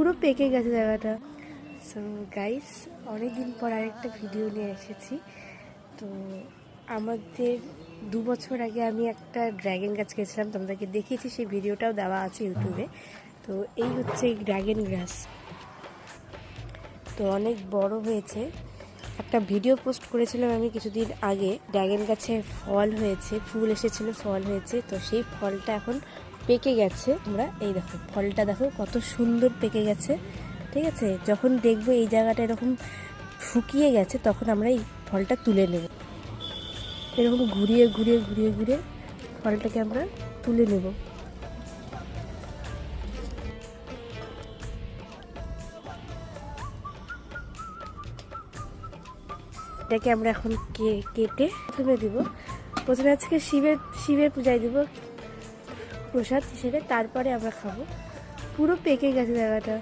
পুরো পেকে গেছে জায়গাটা। সো গাইস, অনেকদিন পর আরেকটা ভিডিও নিয়ে এসেছি। তো আমাদের 2 বছর আগে আমি একটা ড্র্যাগন গাছ গেছিলাম, তোমাদেরকে দেখিয়েছি, সেই ভিডিওটাও দেওয়া আছে ইউটিউবে। তো এই হচ্ছে এই ড্র্যাগন গাছ, তো অনেক বড় হয়েছে। একটা ভিডিও পোস্ট করেছিলাম আমি কিছুদিন আগে, ড্র্যাগন গাছে ফল হয়েছে, ফুল এসেছিল, ফল হয়েছে। তো সেই ফলটা এখন পেকে গেছে। তোমরা এই দেখো, ফলটা দেখো কত সুন্দর পেকে গেছে। ঠিক আছে, যখন দেখবো এই জায়গাটা এরকম শুকিয়ে গেছে, তখন আমরা এই ফলটা তুলে নেব। এরকম ঘুরিয়ে ঘুরিয়ে ঘুরিয়ে ঘুরিয়ে ফলটাকে আমরা তুলে নেব। এটাকে আমরা এখন কেটে প্রথমে দিব। প্রথমে আজকে শিবের পূজায় দিব প্রসাদ হিসেবে, তারপরে আমরা খাবো। পুরো পেকে গেছে জায়গাটা।